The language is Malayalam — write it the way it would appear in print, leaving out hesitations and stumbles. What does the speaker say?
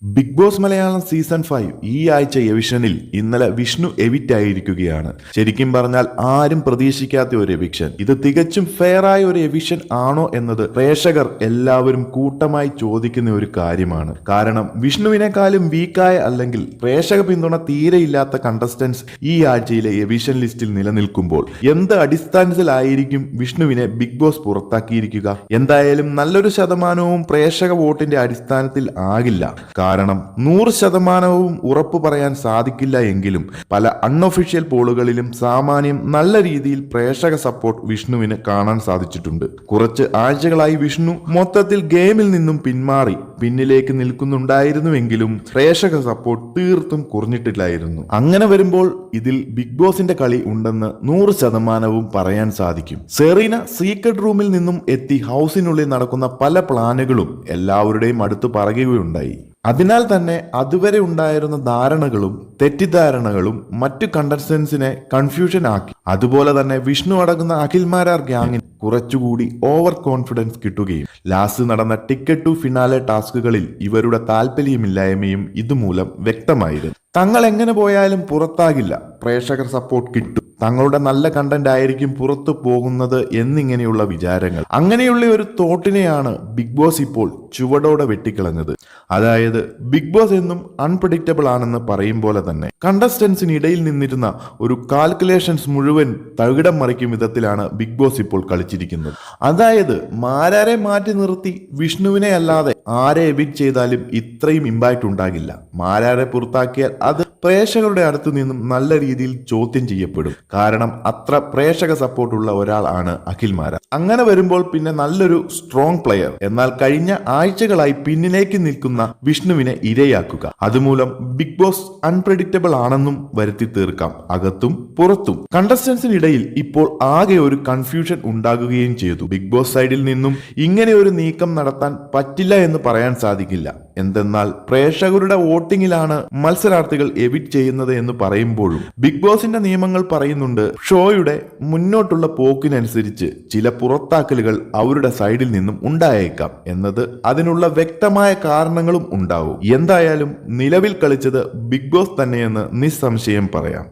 ബിഗ് ബോസ് മലയാളം സീസൺ 5 ഈ ആഴ്ച എവിഷനിൽ ഇന്നലെ വിഷ്ണു എവിറ്റ് ആയിരിക്കുകയാണ്. ശരിക്കും പറഞ്ഞാൽ ആരും പ്രതീക്ഷിക്കാത്ത ഒരു എവിക്ഷൻ. ഇത് തികച്ചും ഫെയർ ആയ ഒരു എവിക്ഷൻ ആണോ എന്നത് പ്രേക്ഷകർ എല്ലാവരും കൂട്ടമായി ചോദിക്കുന്ന ഒരു കാര്യമാണ്. കാരണം വിഷ്ണുവിനെക്കാളും വീക്കായ അല്ലെങ്കിൽ പ്രേക്ഷക പിന്തുണ തീരെയില്ലാത്ത കണ്ടസ്റ്റൻസ് ഈ ആഴ്ചയിലെ എവിഷൻ ലിസ്റ്റിൽ നിലനിൽക്കുമ്പോൾ എന്ത് അടിസ്ഥാനത്തിലായിരിക്കും വിഷ്ണുവിനെ ബിഗ് ബോസ് പുറത്താക്കിയിരിക്കുക? എന്തായാലും നല്ലൊരു ശതമാനവും പ്രേക്ഷക വോട്ടിന്റെ അടിസ്ഥാനത്തിൽ ആകില്ല. കാരണം 100% ഉറപ്പു പറയാൻ സാധിക്കില്ല എങ്കിലും പല അൺഒഫീഷ്യൽ പോളുകളിലും സാമാന്യം നല്ല രീതിയിൽ പ്രേക്ഷക സപ്പോർട്ട് വിഷ്ണുവിന് കാണാൻ സാധിച്ചിട്ടുണ്ട്. കുറച്ച് ആഴ്ചകളായി വിഷ്ണു മൊത്തത്തിൽ ഗെയിമിൽ നിന്നും പിന്മാറി പിന്നിലേക്ക് നിൽക്കുന്നുണ്ടായിരുന്നുവെങ്കിലും പ്രേക്ഷക സപ്പോർട്ട് തീർത്തും കുറഞ്ഞിട്ടില്ലായിരുന്നു. അങ്ങനെ വരുമ്പോൾ ഇതിൽ ബിഗ് ബോസിന്റെ കളി ഉണ്ടെന്ന് 100% പറയാൻ സാധിക്കും. സെറീന സീക്രട്ട് റൂമിൽ നിന്നും എത്തി ഹൗസിനുള്ളിൽ നടക്കുന്ന പല പ്ലാനുകളും എല്ലാവരുടെയും അടുത്ത് പറയുകയുണ്ടായി. അതിനാൽ തന്നെ അതുവരെ ഉണ്ടായിരുന്ന ധാരണകളും തെറ്റിദ്ധാരണകളും മറ്റു കണ്ടസ്റ്റൻസിനെ കൺഫ്യൂഷൻ ആക്കി. അതുപോലെ തന്നെ വിഷ്ണു അടങ്ങുന്ന അഖിൽമാരാർ ഗ്യാങ്ങിന് കുറച്ചുകൂടി ഓവർ കോൺഫിഡൻസ് കിട്ടുകയും ലാസ്റ്റ് നടന്ന ടിക്കറ്റ് ടു ഫിനാലെ ടാസ്കുകളിൽ ഇവരുടെ താല്പര്യമില്ലായ്മയും ഇതുമൂലം വ്യക്തമായിരുന്നു. തങ്ങൾ എങ്ങനെ പോയാലും പുറത്താകില്ല, പ്രേക്ഷകർ സപ്പോർട്ട് കിട്ടും, തങ്ങളുടെ നല്ല കണ്ടന്റ് ആയിരിക്കും പുറത്തു പോകുന്നത് എന്നിങ്ങനെയുള്ള വിചാരങ്ങൾ. അങ്ങനെയുള്ള ഒരു തോട്ടിനെയാണ് ബിഗ് ബോസ് ഇപ്പോൾ ചുവടോടെ വെട്ടിക്കളഞ്ഞത്. അതായത് ബിഗ് ബോസ് എന്നും അൺപ്രഡിക്റ്റബിൾ ആണെന്ന് പറയും പോലെ തന്നെ കണ്ടസ്റ്റൻസിന് ഇടയിൽ നിന്നിരുന്ന ഒരു കാൽക്കുലേഷൻസ് മുഴുവൻ തകിടം മറിക്കും വിധത്തിലാണ് ബിഗ് ബോസ് ഇപ്പോൾ കളിച്ചിരിക്കുന്നത്. അതായത് മാരാരെ മാറ്റി നിർത്തി വിഷ്ണുവിനെ അല്ലാതെ ആരെ എവിക്ട് ചെയ്താലും ഇത്രയും ഇമ്പാക്റ്റ് ഉണ്ടാകില്ല. മാരാരെ പുറത്താക്കിയാൽ അത് പ്രേക്ഷകരുടെ അടുത്തു നിന്നും നല്ല രീതിയിൽ ചോദ്യം ചെയ്യപ്പെടും. കാരണം അത്ര പ്രേക്ഷക സപ്പോർട്ടുള്ള ഒരാൾ ആണ് അഖിൽമാരാർ. അങ്ങനെ വരുമ്പോൾ പിന്നെ നല്ലൊരു സ്ട്രോങ് പ്ലെയർ, എന്നാൽ കഴിഞ്ഞ ആഴ്ചകളായി പിന്നിലേക്ക് നിൽക്കുന്ന വിഷ്ണുവിനെ ഇരയാക്കുക. അതുമൂലം ബിഗ് ബോസ് അൺപ്രഡിക്റ്റബിൾ ആണെന്നും വരുത്തി തീർക്കാം, അകത്തും പുറത്തും. കണ്ടസ്റ്റൻസിനിടയിൽ ഇപ്പോൾ ആകെ ഒരു കൺഫ്യൂഷൻ ഉണ്ടാകുകയും ചെയ്തു. ബിഗ് ബോസ് സൈഡിൽ നിന്നും ഇങ്ങനെ ഒരു നീക്കം നടത്താൻ പറ്റില്ല എന്ന് പറയാൻ സാധിക്കില്ല. എന്തെന്നാൽ പ്രേക്ഷകരുടെ വോട്ടിങ്ങിലാണ് മത്സരാർത്ഥികൾ എവിറ്റ് ചെയ്യുന്നത് എന്ന് പറയുമ്പോഴും ബിഗ് ബോസിന്റെ നിയമങ്ങൾ പറയുന്നുണ്ട് ഷോയുടെ മുന്നോട്ടുള്ള പോക്കിനനുസരിച്ച് ചില പുറത്താക്കലുകൾ അവരുടെ സൈഡിൽ നിന്നും ഉണ്ടായേക്കാം എന്നത് അതിനുള്ള വ്യക്തമായ കാരണങ്ങളും ഉണ്ടാവും. എന്തായാലും നിലവിൽ കളിച്ചത് ബിഗ് ബോസ് തന്നെയെന്ന് നിസ്സംശയം പറയാം.